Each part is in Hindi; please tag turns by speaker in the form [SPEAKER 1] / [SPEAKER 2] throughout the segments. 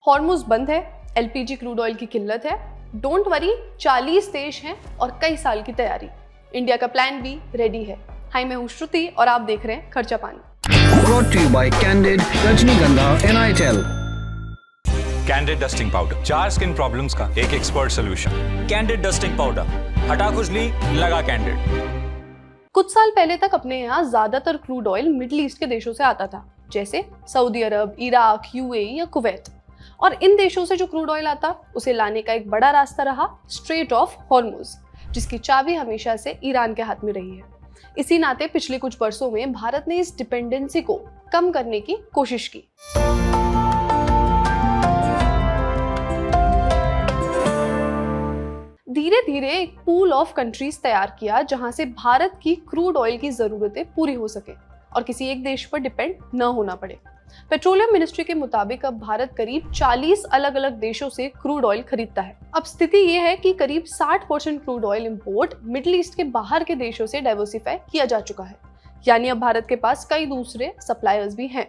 [SPEAKER 1] हॉर्मुज बंद है, एलपीजी क्रूड ऑयल की किल्लत है, डोंट वरी 40 देश हैं और कई साल की तैयारी। इंडिया का प्लान भी रेडी है। हाय, मैं हूँ श्रुति और आप देख रहे हैं खर्चा पानी।
[SPEAKER 2] Brought to you by Candid, Rajnigandha and ITEL.
[SPEAKER 3] Candid dusting powder, 4 skin problems का एक expert solution.
[SPEAKER 4] Candid dusting powder, हटा खुजली, लगा कैंडिड।
[SPEAKER 1] कुछ साल पहले तक अपने यहाँ ज्यादातर क्रूड ऑयल मिडिल ईस्ट के देशों से आता था, जैसे सऊदी अरब, इराक, यूएई या कुवैत। और इन देशों से जो क्रूड ऑयल आता, उसे लाने का एक बड़ा रास्ता रहा स्ट्रेट ऑफ हॉर्मुज, जिसकी चाबी हमेशा से ईरान के हाथ में रही है। इसी नाते पिछले कुछ वर्षों में भारत ने इस डिपेंडेंसी को कम करने की कोशिश की। धीरे धीरे एक पूल ऑफ कंट्रीज तैयार किया जहां से भारत की क्रूड ऑयल की जरूरतें पूरी हो सके और किसी एक देश पर डिपेंड न होना पड़े। पेट्रोलियम मिनिस्ट्री के मुताबिक अब भारत करीब 40 अलग अलग देशों से क्रूड ऑयल खरीदता है। अब स्थिति ये है कि करीब 60% crude oil import middle east के बाहर के देशों से डाइवर्सिफाई किया जा चुका है, यानी अब भारत के पास कई दूसरे सप्लायर्स भी हैं।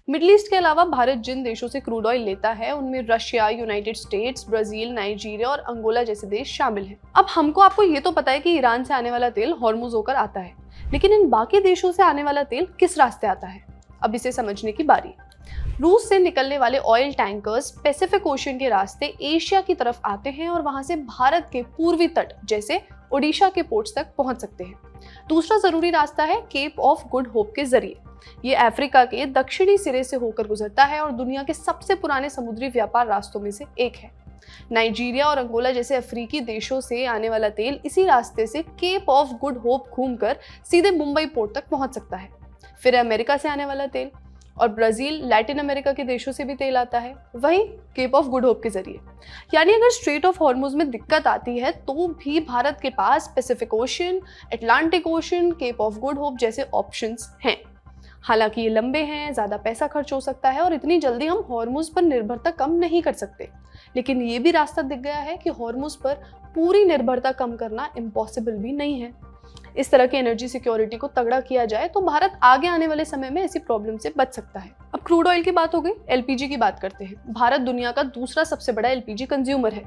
[SPEAKER 1] मिडिल ईस्ट के अलावा भारत जिन देशों से क्रूड ऑयल लेता है उनमें Russia, United states, Brazil, Nigeria और अंगोला जैसे देश शामिल हैं। अब आपको ये तो पता है कि ईरान से आने वाला तेल हॉर्मुज होकर आता है, लेकिन इन बाकी देशों से आने वाला तेल किस रास्ते आता है, अब इसे समझने की बारी। रूस से निकलने वाले ऑयल टैंकर्स पैसिफिक ओशन के रास्ते एशिया की तरफ आते हैं और वहां से भारत के पूर्वी तट जैसे ओडिशा के पोर्ट्स तक पहुंच सकते हैं। दूसरा जरूरी रास्ता है केप ऑफ गुड होप के जरिए। ये अफ्रीका के दक्षिणी सिरे से होकर गुजरता है और दुनिया के सबसे पुराने समुद्री व्यापार रास्तों में से एक है। नाइजीरिया और अंगोला जैसे अफ्रीकी देशों से आने वाला तेल इसी रास्ते से केप ऑफ गुड होप घूमकर सीधे मुंबई पोर्ट तक पहुंच सकता है। फिर अमेरिका से आने वाला तेल और ब्राजील, लैटिन अमेरिका के देशों से भी तेल आता है, वही केप ऑफ गुड होप के जरिए। यानी अगर स्ट्रेट ऑफ हॉर्मुज में दिक्कत आती है तो भी भारत के पास Pacific Ocean, Atlantic Ocean, Cape of Good Hope जैसे ऑप्शंस हैं। हालांकि ये लंबे हैं, ज़्यादा पैसा खर्च हो सकता है और इतनी जल्दी हम हॉर्मुज पर निर्भरता कम नहीं कर सकते, लेकिन ये भी रास्ता दिख गया है कि हॉर्मुज पर पूरी निर्भरता कम करना इम्पॉसिबल भी नहीं है। इस तरह की एनर्जी सिक्योरिटी को तगड़ा किया जाए तो भारत आगे आने वाले समय में ऐसी प्रॉब्लम से बच सकता है। अब क्रूड ऑयल की बात हो गई, एलपीजी की बात करते हैं। भारत दुनिया का दूसरा सबसे बड़ा एलपीजी कंज्यूमर है।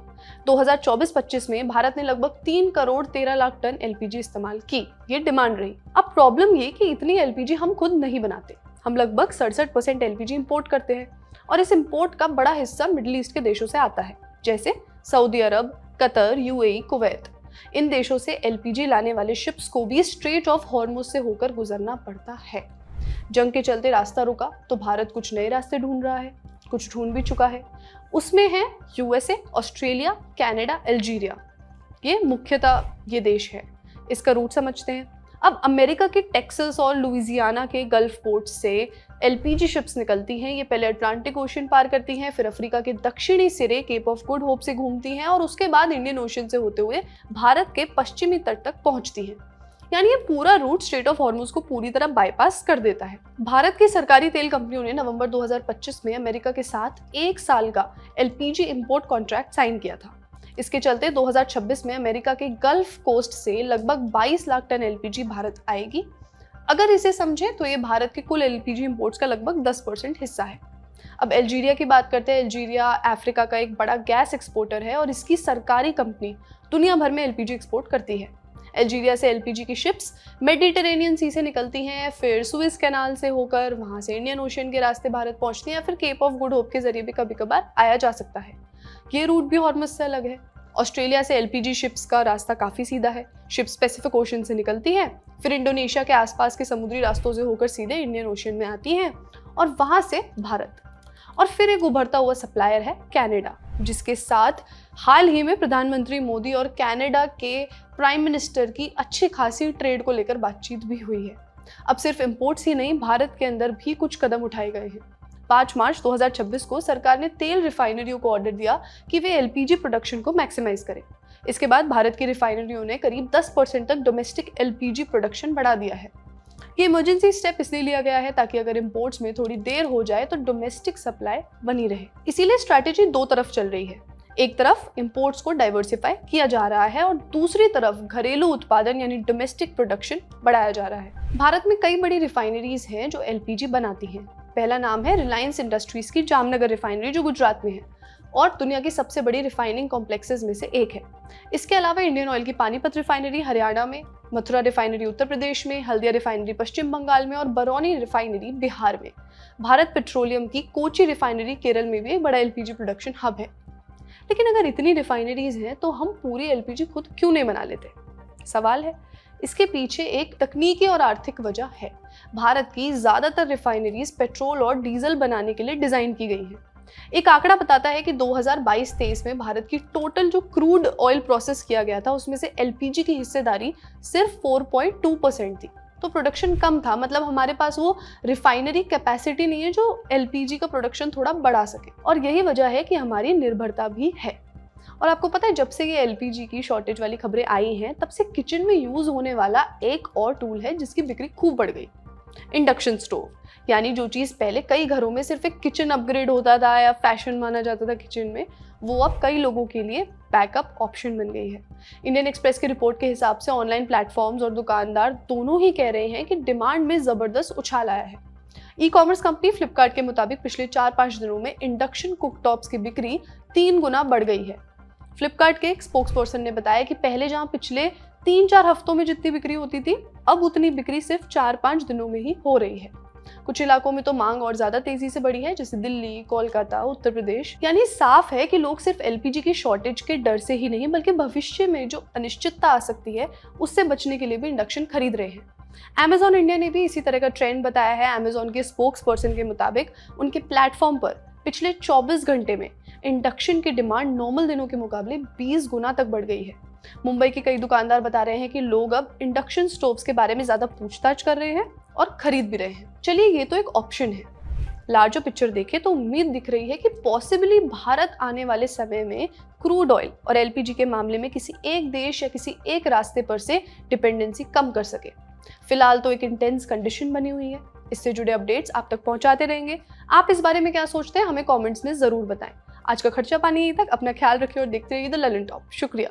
[SPEAKER 1] 2024-25 में भारत ने लगभग 3 करोड़ 13 लाख टन एलपीजी इस्तेमाल की, ये डिमांड रही। अब प्रॉब्लम ये कि इतनी एलपीजी हम खुद नहीं बनाते, हम लगभग 67% एलपीजी इंपोर्ट करते हैं और इस इंपोर्ट का बड़ा हिस्सा मिडिल ईस्ट के देशों से आता है, जैसे सऊदी अरब, कतर, यूएई, कुवैत। इन देशों से एलपीजी लाने वाले शिप्स को भी स्ट्रेट ऑफ हॉर्मुज से होकर गुजरना पड़ता है। जंग के चलते रास्ता रुका तो भारत कुछ नए रास्ते ढूंढ रहा है, कुछ ढूंढ भी चुका है। उसमें है यूएसए, ऑस्ट्रेलिया, कनाडा, अल्जीरिया। ये मुख्यतः ये देश है। इसका रूट समझते हैं। अब अमेरिका के टेक्सास और लुइजियाना के गल्फ पोर्ट से एलपीजी शिप्स निकलती हैं। ये पहले अटलांटिक ओशन पार करती हैं, फिर अफ्रीका के दक्षिणी सिरे केप ऑफ गुड होप से घूमती हैं और उसके बाद इंडियन ओशन से होते हुए भारत के पश्चिमी तट तक पहुंचती हैं। यानी ये पूरा रूट स्ट्रेट ऑफ हॉर्मुज को पूरी तरह बाईपास कर देता है। भारत की सरकारी तेल कंपनियों ने नवंबर 2025 में अमेरिका के साथ 1 साल का एलपीजी इंपोर्ट कॉन्ट्रैक्ट साइन किया था। इसके चलते 2026 में अमेरिका के गल्फ कोस्ट से लगभग 22 लाख टन एलपीजी भारत आएगी। अगर इसे समझें तो ये भारत के कुल एलपीजी इंपोर्ट्स का लगभग 10% हिस्सा है। अब अल्जीरिया की बात करते हैं। अल्जीरिया अफ्रीका का एक बड़ा गैस एक्सपोर्टर है और इसकी सरकारी कंपनी दुनिया भर में एलपीजी एक्सपोर्ट करती है। अल्जीरिया से एलपीजी की शिप्स मेडिटेरेनियन सी से निकलती हैं, फिर सुएज कैनाल से होकर वहां से इंडियन ओशन के रास्ते भारत पहुंचती हैं, फिर केप ऑफ गुड होप के जरिए भी कभी कभार आया जा सकता है। ये रूट भी हॉर्मुज से अलग है। ऑस्ट्रेलिया से एलपीजी शिप्स का रास्ता काफी सीधा है। शिप्स पैसिफिक ओशन से निकलती है, फिर इंडोनेशिया के आसपास के समुद्री रास्तों से होकर सीधे इंडियन ओशन में आती हैं और वहां से भारत। और फिर एक उभरता हुआ सप्लायर है कनाडा, जिसके साथ हाल ही में प्रधानमंत्री मोदी और कनाडा के प्राइम मिनिस्टर की अच्छी खासी ट्रेड को लेकर बातचीत भी हुई है। अब सिर्फ इंपोर्ट्स ही नहीं, भारत के अंदर भी कुछ कदम उठाए गए हैं। 5 मार्च 2026 को सरकार ने तेल रिफाइनरियों को ऑर्डर दिया कि वे एलपीजी प्रोडक्शन को मैक्सिमाइज करें। इसके बाद भारत की रिफाइनरियों ने करीब 10% तक डोमेस्टिक एलपीजी प्रोडक्शन बढ़ा दिया है। ये इमरजेंसी स्टेप इसलिए लिया गया है ताकि अगर इंपोर्ट्स में थोड़ी देर हो जाए तो डोमेस्टिक सप्लाई बनी रहे। इसीलिए स्ट्रैटेजी 2 तरफ चल रही है। एक तरफ इंपोर्ट्स को डाइवर्सिफाई किया जा रहा है और दूसरी तरफ घरेलू उत्पादन यानी डोमेस्टिक प्रोडक्शन बढ़ाया जा रहा है। भारत में कई बड़ी रिफाइनरीज हैं जो एलपीजी बनाती हैं। पहला नाम है रिलायंस इंडस्ट्रीज की जामनगर रिफाइनरी जो गुजरात में है और दुनिया की सबसे बड़ी रिफाइनिंग कॉम्प्लेक्सेस में से एक है। इसके अलावा इंडियन ऑयल की पानीपत रिफाइनरी हरियाणा में, मथुरा रिफाइनरी उत्तर प्रदेश में, हल्दिया रिफाइनरी पश्चिम बंगाल में और बरौनी रिफाइनरी बिहार में। भारत पेट्रोलियम की कोची रिफाइनरी केरल में भी एक बड़ा एलपीजी प्रोडक्शन हब है। लेकिन अगर इतनी रिफाइनरीज हैं तो हम पूरी एलपीजी खुद क्यों नहीं बना लेते? सवाल है। इसके पीछे एक तकनीकी और आर्थिक वजह है। भारत की ज्यादातर रिफाइनरीज पेट्रोल और डीजल बनाने के लिए डिजाइन की गई हैं। एक आंकड़ा बताता है कि 2022-23 में भारत की टोटल जो क्रूड ऑयल प्रोसेस किया गया था उसमें से एलपीजी की हिस्सेदारी सिर्फ 4.2% थी। तो प्रोडक्शन कम था, मतलब हमारे पास वो रिफाइनरी कैपेसिटी नहीं है जो एलपीजी का प्रोडक्शन थोड़ा बढ़ा सके। और यही वजह है कि हमारी निर्भरता भी है। और आपको पता है जब से ये एलपीजी की शॉर्टेज वाली खबरें आई हैं तब से किचन में यूज होने वाला एक और टूल है जिसकी बिक्री खूब बढ़ गई, इंडक्शन स्टोव। यानी जो चीज़ पहले कई घरों में सिर्फ एक किचन अपग्रेड होता था या फैशन माना जाता था किचन में, वो अब कई लोगों के लिए बैकअप ऑप्शन बन गई है। इंडियन एक्सप्रेस की रिपोर्ट के हिसाब से ऑनलाइन प्लेटफॉर्म्स और दुकानदार दोनों ही कह रहे हैं कि डिमांड में ज़बरदस्त उछाल आया है। ई कॉमर्स कंपनी फ्लिपकार्ट के मुताबिक पिछले 4-5 दिनों में इंडक्शन कुकटॉप्स की बिक्री 3 गुना बढ़ गई है। फ्लिपकार्ट के एक स्पोक्सपर्सन ने बताया कि पहले जहां पिछले 3-4 हफ्तों में जितनी बिक्री होती थी, अब उतनी बिक्री सिर्फ 4-5 दिनों में ही हो रही है। कुछ इलाकों में तो मांग और ज्यादा तेजी से बढ़ी है, जैसे दिल्ली, कोलकाता, उत्तर प्रदेश। यानी साफ है कि लोग सिर्फ एलपीजी की शॉर्टेज के डर से ही नहीं बल्कि भविष्य में जो अनिश्चितता आ सकती है उससे बचने के लिए भी इंडक्शन खरीद रहे हैं। Amazon इंडिया ने भी इसी तरह का ट्रेंड बताया है। Amazon के स्पोक्सपर्सन के मुताबिक उनके प्लेटफॉर्म पर पिछले 24 घंटे में इंडक्शन की डिमांड नॉर्मल दिनों के मुकाबले 20 गुना तक बढ़ गई है। मुंबई के कई दुकानदार बता रहे हैं कि लोग अब इंडक्शन स्टोव्स के बारे में ज्यादा पूछताछ कर रहे हैं और खरीद भी रहे हैं। चलिए, ये तो एक ऑप्शन है। लार्जर पिक्चर देखें तो उम्मीद दिख रही है कि पॉसिबली भारत आने वाले समय में क्रूड ऑयल और एलपीजी के मामले में किसी एक देश या किसी एक रास्ते पर से डिपेंडेंसी कम कर सके। फिलहाल तो एक इंटेंस कंडीशन बनी हुई है। इससे जुड़े अपडेट्स आप तक पहुंचाते रहेंगे। आप इस बारे में क्या सोचते हैं हमें कमेंट्स में जरूर बताएं। आज का खर्चा पानी यहीं तक। अपना ख्याल रखिए और देखते रहिए द ललन टॉप। शुक्रिया।